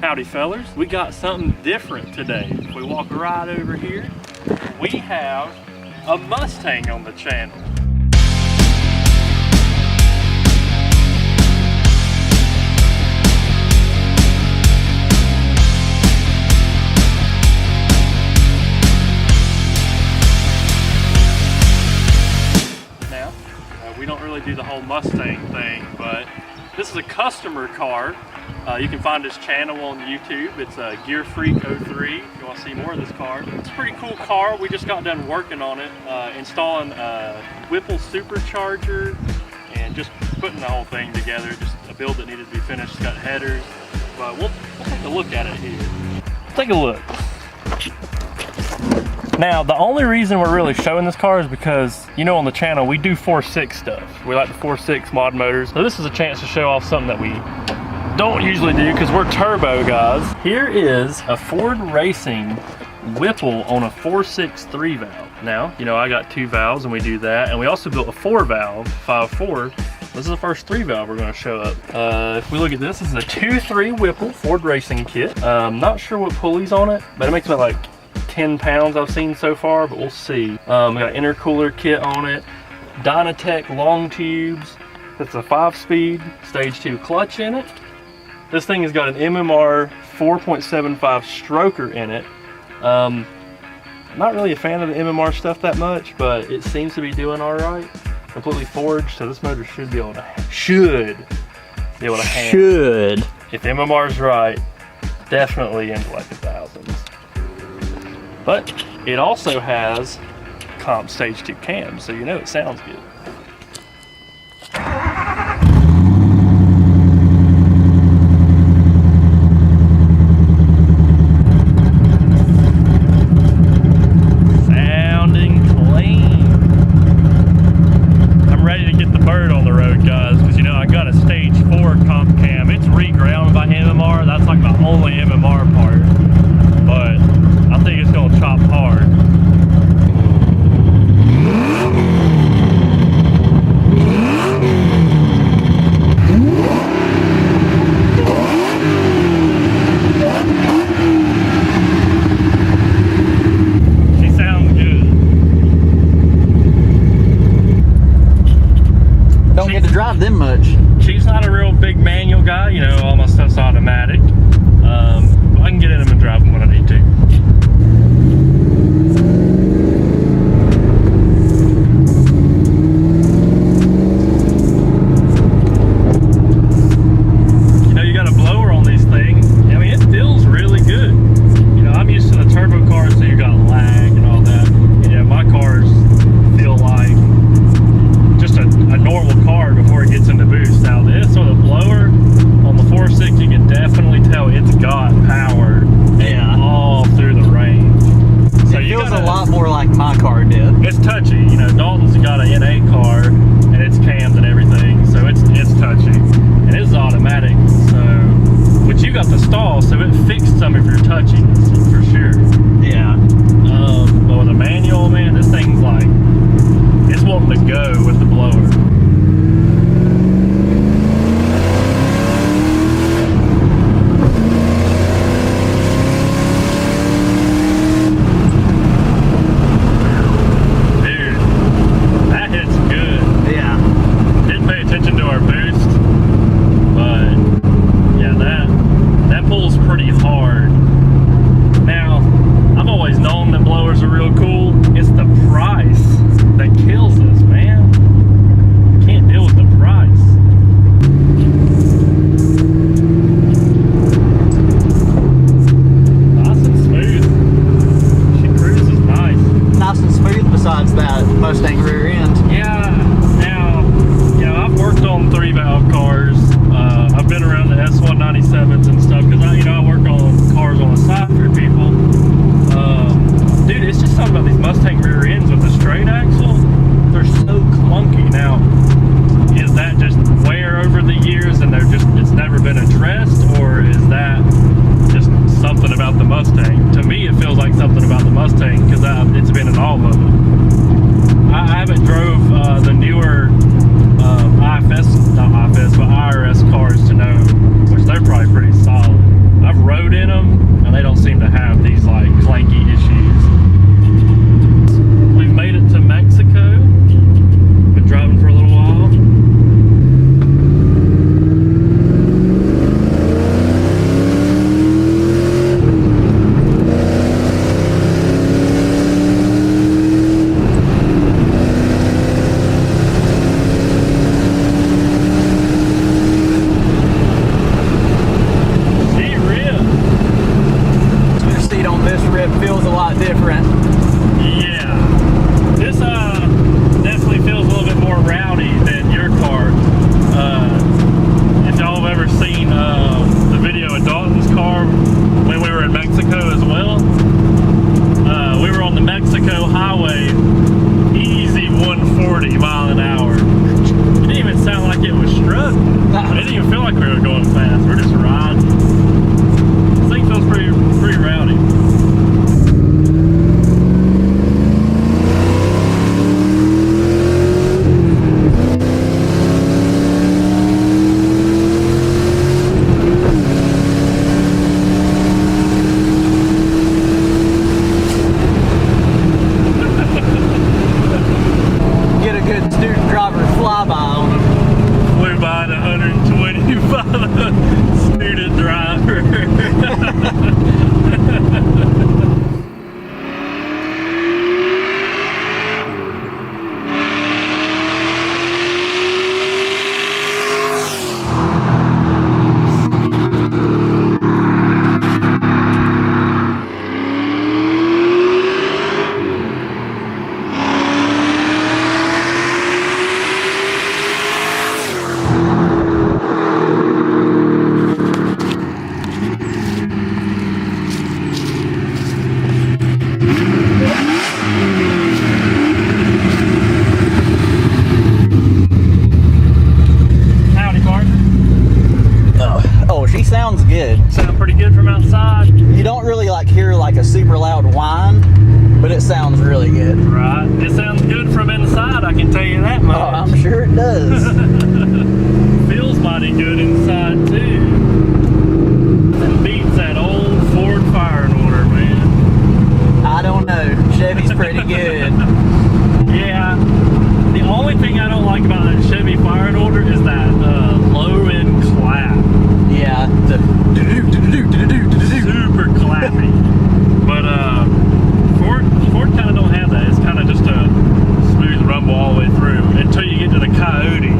Howdy fellers, we got something different today. If we walk right over here, we have a Mustang on the channel. Now, we don't really do the whole Mustang thing, but this is a customer car. You can find his channel on YouTube. It's Gear Freak 03 if you want to see more of this car. It's a pretty cool car. We just got done working on it, installing a Whipple Supercharger and just putting the whole thing together. Just a build that needed to be finished. It's got headers, but we'll take a look at it here. Take a look. Now, the only reason we're really showing this car is because, you know, on the channel we do 4.6 stuff. We like the 4.6 mod motors. So this is a chance to show off something that we don't usually do because we're turbo guys. Here is a Ford Racing Whipple on a 4.6 3-valve. Now, you know, I got 2 valves and we do that. And we also built a 4-valve, 5.4. This is the first 3-valve we're going to show up. If we look at this is a 2.3 Whipple Ford Racing kit. Not sure what pulley's on it, but it makes about like 10 pounds I've seen so far, but we'll see. We got intercooler kit on it. Dynatech long tubes. That's a 5-speed stage 2 clutch in it. This thing has got an MMR 4.75 stroker in it. Not really a fan of the MMR stuff that much, but it seems to be doing all right. Completely forged, so this motor should be able to handle. If MMR is right, definitely into like the thousands. But it also has comp stage 2 cams, so you know it sounds good. Drive them much. She's not a real big manual guy, you know, all my stuff's automatic. I can get in them and drive them when I need to. You know, you got a blower on these things. I mean, it feels really good. You know, I'm used to the turbo cars, so you got lag and all that. And yeah, my cars feel like just a normal car before it gets into boost. Now this or the blower on the 4.6, you can definitely tell it's got power all through the range. So it feels a lot more like my car did. It's touchy, you know. Dalton's got an N8 car and it's cammed and everything, so it's touchy. And it's automatic, so but you got the stall, so it fixed some of your touchiness for sure. Yeah. But with a manual, man, this thing's like it's wanting to go with the blower. Besides that Mustang rear end. Yeah, now, you know, I've worked on 3-valve cars. I've been around the S197s and stuff because I work on cars on the side for people. Dude, it's just something about these Mustang rear ends with the straight axle. They're sounds good. Sound pretty good from outside. You don't really like hear like a super loud whine, but it sounds really good. Right. It sounds good from inside, I can tell you that much. Oh, I'm sure it does. Feels mighty good inside too. And beats that old Ford fire and order, man. I don't know. Chevy's pretty good. Yeah. The only thing I don't like about that Chevy fire and order is that low end clap. Yeah. The Super clappy. But Ford kind of don't have that. It's kind of just a smooth rumble all the way through until you get to the Coyote.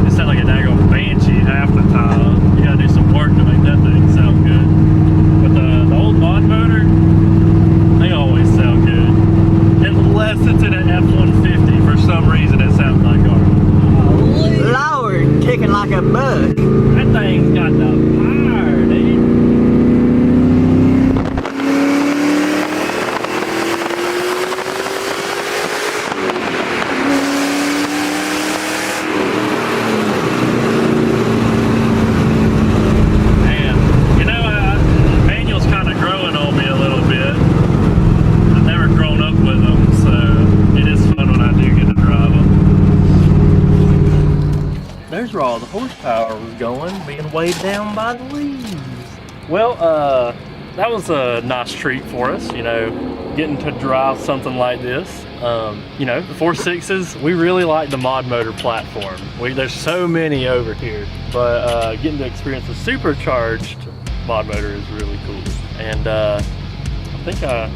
It sounds like a daggone banshee half the time. You gotta do some work to make that thing sound good. But the old mod motor, they always sound good. Unless it's in an F-150, for some reason it sounds like garbage. Lord, kicking like a bug. That thing's got the fire, dude. Man, you know, manual's kind of growing on me a little bit. I've never grown up with them, so it is fun when I do get to drive them. There's where all the horsepower was going, being weighed down by the leaves. Well, that was a nice treat for us, you know, getting to drive something like this. You know, the 4.6s, we really like the mod motor platform. There's so many over here, but getting to experience the supercharged mod motor is really cool. And I think I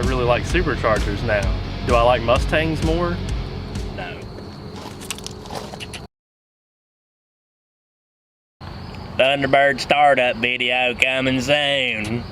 really like superchargers now. Do I like Mustangs more? No. Thunderbird startup video coming soon.